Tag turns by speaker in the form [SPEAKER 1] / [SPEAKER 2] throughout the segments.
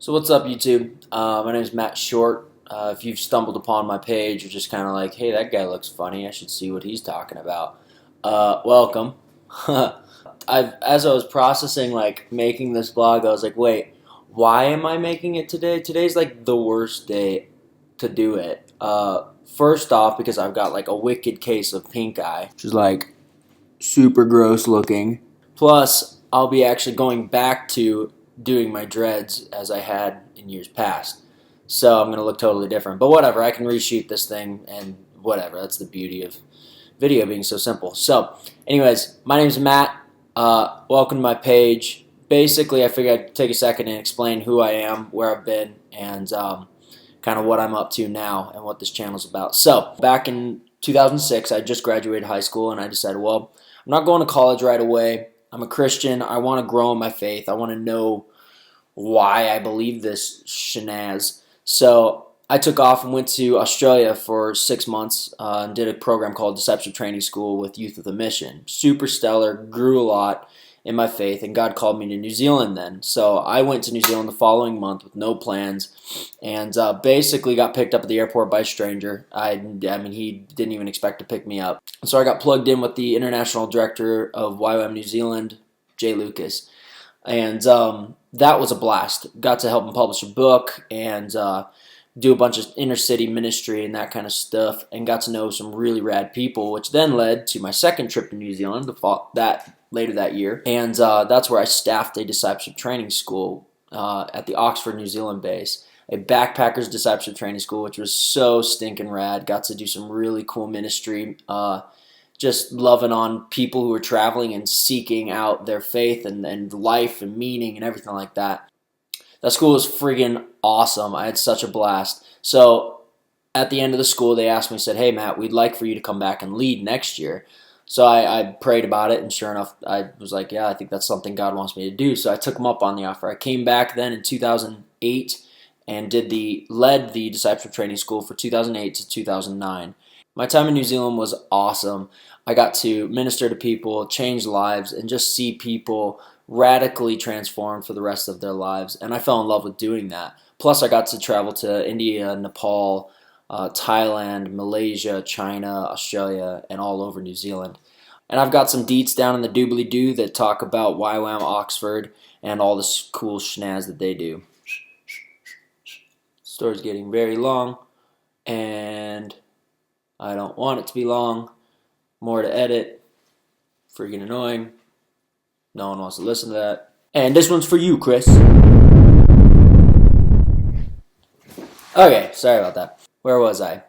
[SPEAKER 1] So what's up, YouTube? My name is Matt Short. If you've stumbled upon my page, you're just kind of like, hey, that guy looks funny. I should see what he's talking about. Welcome. As I was processing like making this vlog, I was like, wait, why am I making it today? Today's like the worst day to do it. First off, because I've got like a wicked case of pink eye, which is like super gross looking. Plus, I'll be actually going back to doing my dreads as I had in years past. So I'm going to look totally different. But whatever, I can reshoot this thing and whatever. That's the beauty of video being so simple. So, anyways, my name is Matt. Welcome to my page. Basically, I figured I'd take a second and explain who I am, where I've been, and kind of what I'm up to now and what this channel's about. So, back in 2006, I just graduated high school, and I decided, well, I'm not going to college right away. I'm a Christian. I want to grow in my faith. I want to know why I believe this shenaz. So I took off and went to Australia for 6 months and did a program called Discipleship Training School with Youth with a Mission. Super stellar, grew a lot in my faith, and God called me to New Zealand then. So I went to New Zealand the following month with no plans and basically got picked up at the airport by a stranger. I mean, he didn't even expect to pick me up. So I got plugged in with the international director of YWAM New Zealand, Jay Lucas. And that was a blast. Got to help him publish a book and do a bunch of inner city ministry and that kind of stuff, and got to know some really rad people, which then led to my second trip to New Zealand later that year. And that's where I staffed a discipleship training school at the Oxford, New Zealand base, a backpackers discipleship training school, which was so stinking rad. Got to do some really cool ministry. Just loving on people who were traveling and seeking out their faith and life and meaning and everything like that. That school was friggin' awesome. I had such a blast. So at the end of the school, they asked me, said, hey, Matt, we'd like for you to come back and lead next year. So I prayed about it, and sure enough, I was like, yeah, I think that's something God wants me to do. So I took him up on the offer. I came back then in 2008 and led the discipleship training school for 2008 to 2009. My time in New Zealand was awesome. I got to minister to people, change lives, and just see people radically transformed for the rest of their lives. And I fell in love with doing that. Plus, I got to travel to India, Nepal, Thailand, Malaysia, China, Australia, and all over New Zealand. And I've got some deets down in the doobly-doo that talk about YWAM Oxford and all this cool schnaz that they do. Story's getting very long, and I don't want it to be long. More to edit. Freaking annoying. No one wants to listen to that. And this one's for you, Chris. Okay, sorry about that. Where was I?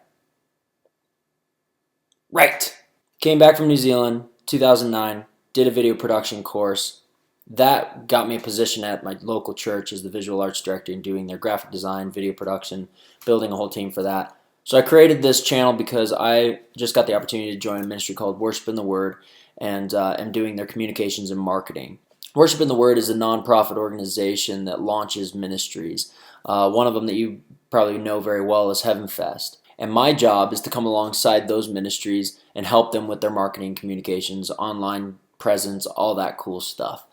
[SPEAKER 1] Right. Came back from New Zealand, 2009, did a video production course. That got me a position at my local church as the visual arts director and doing their graphic design, video production, building a whole team for that. So I created this channel because I just got the opportunity to join a ministry called Worship in the Word, and am doing their communications and marketing. Worship in the Word is a nonprofit organization that launches ministries. One of them that you probably know very well is Heaven Fest. And my job is to come alongside those ministries and help them with their marketing, communications, online presence, all that cool stuff.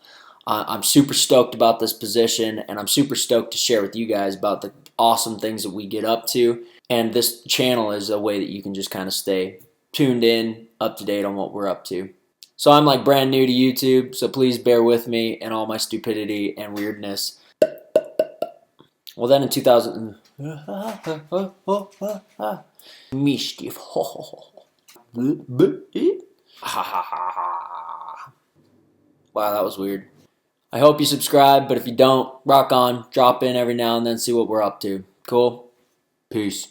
[SPEAKER 1] I'm super stoked about this position, and I'm super stoked to share with you guys about the awesome things that we get up to. And this channel is a way that you can just kind of stay tuned in, up to date on what we're up to. So I'm like brand new to YouTube, so please bear with me and all my stupidity and weirdness. Well, then in 2000... Mischief. Wow, that was weird. I hope you subscribe, but if you don't, rock on, drop in every now and then, see what we're up to. Cool? Peace.